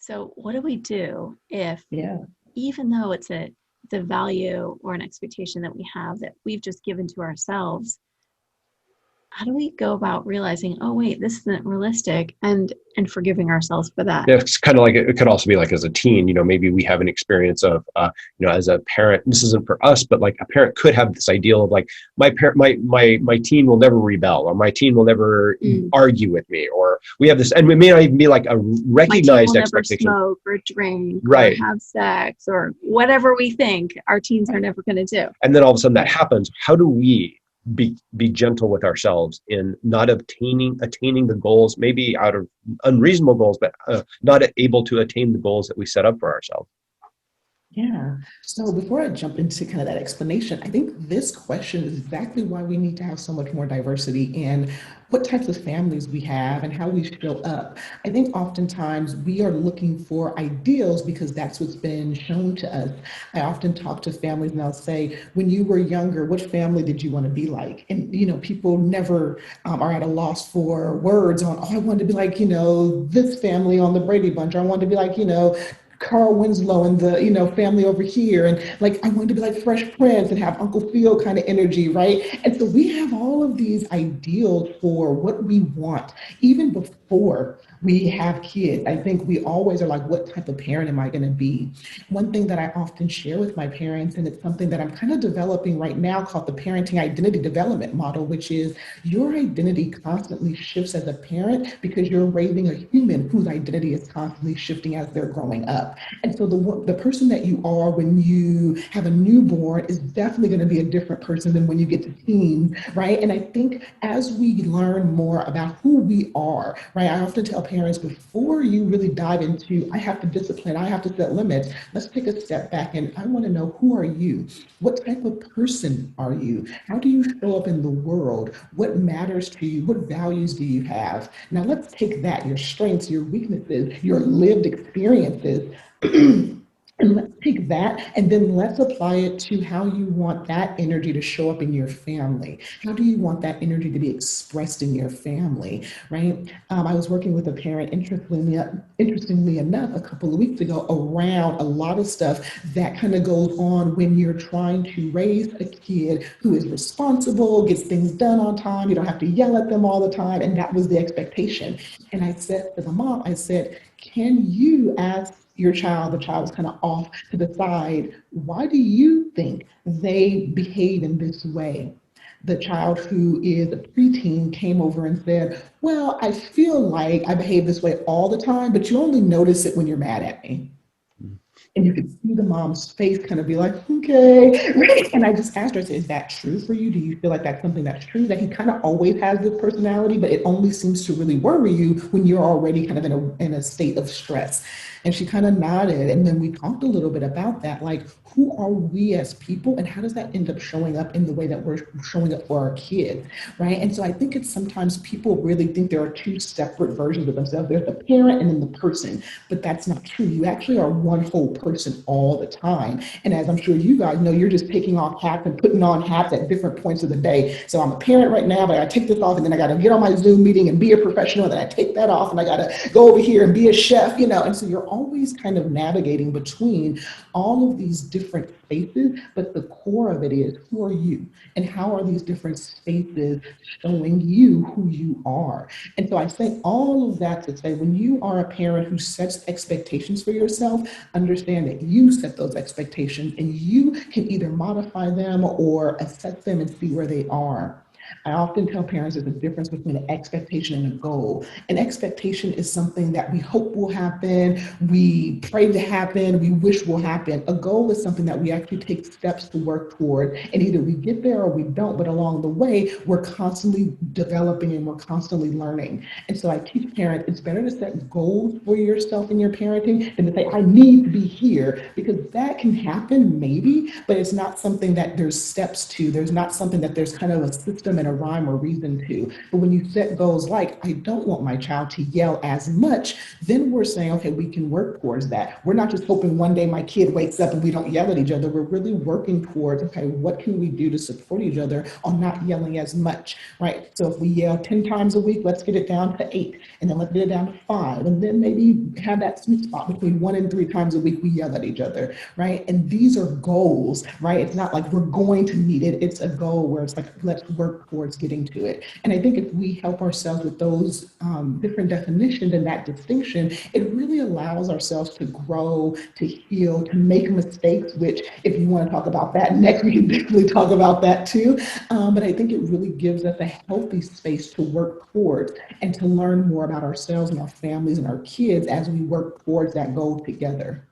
So what do we do if, Yeah. even though it's the value or an expectation that we have that we've just given to ourselves, how do we go about realizing, oh wait, this isn't realistic, and forgiving ourselves for that? Yeah, it's kind of like it could also be like as a teen, maybe we have an experience of, as a parent, this isn't for us, but like a parent could have this ideal of like my parent, my teen will never rebel, or my teen will never Mm. argue with me, or we have this, and it may not even be like a My teen will recognized never expectation. smoke or drink or Right. have sex or whatever we think our teens are never going to do. And then all of a sudden that happens. How do we be gentle with ourselves in not attaining the goals, maybe out of unreasonable goals, but not able to attain the goals that we set up for ourselves? Yeah. So before I jump into kind of that explanation, I think this question is exactly why we need to have so much more diversity in what types of families we have and how we show up. I think oftentimes we are looking for ideals because that's what's been shown to us. I often talk to families and I'll say, when you were younger, what family did you want to be like? And, people never are at a loss for words on, oh, I wanted to be like, this family on the Brady Bunch. Or I wanted to be like, Carl Winslow and the family over here, and like I wanted to be like Fresh Prince and have Uncle Phil kind of energy, right? And so we have all of these ideals for what we want even before we have kids. I think we always are like, what type of parent am I going to be? One thing that I often share with my parents, and it's something that I'm kind of developing right now called the parenting identity development model, which is your identity constantly shifts as a parent because you're raising a human whose identity is constantly shifting as they're growing up. And so the person that you are when you have a newborn is definitely going to be a different person than when you get to teens, right? And I think as we learn more about who we are, right? I often tell parents, before you really dive into, I have to discipline, I have to set limits, let's take a step back and I want to know, who are you? What type of person are you? How do you show up in the world? What matters to you? What values do you have? Now let's take that, your strengths, your weaknesses, your lived experiences, and let's take that and then let's apply it to how you want that energy to show up in your family. How do you want that energy to be expressed in your family, right? I was working with a parent, interestingly enough, a couple of weeks ago around a lot of stuff that kind of goes on when you're trying to raise a kid who is responsible, gets things done on time, you don't have to yell at them all the time, and that was the expectation. And I said to the mom, I said, can you ask your child, the child was kind of off to the side, why do you think they behave in this way? The child, who is a preteen, came over and said, well, I feel like I behave this way all the time, but you only notice it when you're mad at me. And you could see the mom's face kind of be like, okay, right? And I just asked her, I said, is that true for you? Do you feel like that's something that's true? That he kind of always has this personality, but it only seems to really worry you when you're already kind of in a state of stress. And she kind of nodded. And then we talked a little bit about that, like, who are we as people and how does that end up showing up in the way that we're showing up for our kids, right? And so I think it's sometimes people really think there are two separate versions of themselves. There's the parent and then the person, but that's not true. You actually are one whole person all the time. And as I'm sure you guys know, you're just taking off hats and putting on hats at different points of the day. So I'm a parent right now, but I take this off and then I got to get on my Zoom meeting and be a professional. And then I take that off and I got to go over here and be a chef, And so you're always kind of navigating between all of these different spaces, but the core of it is, who are you? And how are these different spaces showing you who you are? And so I say all of that to say, when you are a parent who sets expectations for yourself, understand that you set those expectations and you can either modify them or assess them and see where they are. I often tell parents there's a difference between an expectation and a goal. An expectation is something that we hope will happen, we pray to happen, we wish will happen. A goal is something that we actually take steps to work toward, and either we get there or we don't, but along the way, we're constantly developing and we're constantly learning. And so I teach parents, it's better to set goals for yourself in your parenting than to say, I need to be here, because that can happen maybe, but it's not something that there's steps to. There's not something that there's kind of a system them in a rhyme or reason to. But when you set goals like, I don't want my child to yell as much, then we're saying, okay, we can work towards that. We're not just hoping one day my kid wakes up and we don't yell at each other. We're really working towards, okay, what can we do to support each other on not yelling as much, right? So if we yell 10 times a week, let's get it down to 8, and then let's get it down to 5, and then maybe have that sweet spot between 1 and 3 times a week we yell at each other, right? And these are goals, right? It's not like we're going to meet it. It's a goal where it's like, let's work towards getting to it. And I think if we help ourselves with those different definitions and that distinction, it really allows ourselves to grow, to heal, to make mistakes, which if you want to talk about that next, we can definitely talk about that too. But I think it really gives us a healthy space to work towards and to learn more about ourselves and our families and our kids as we work towards that goal together.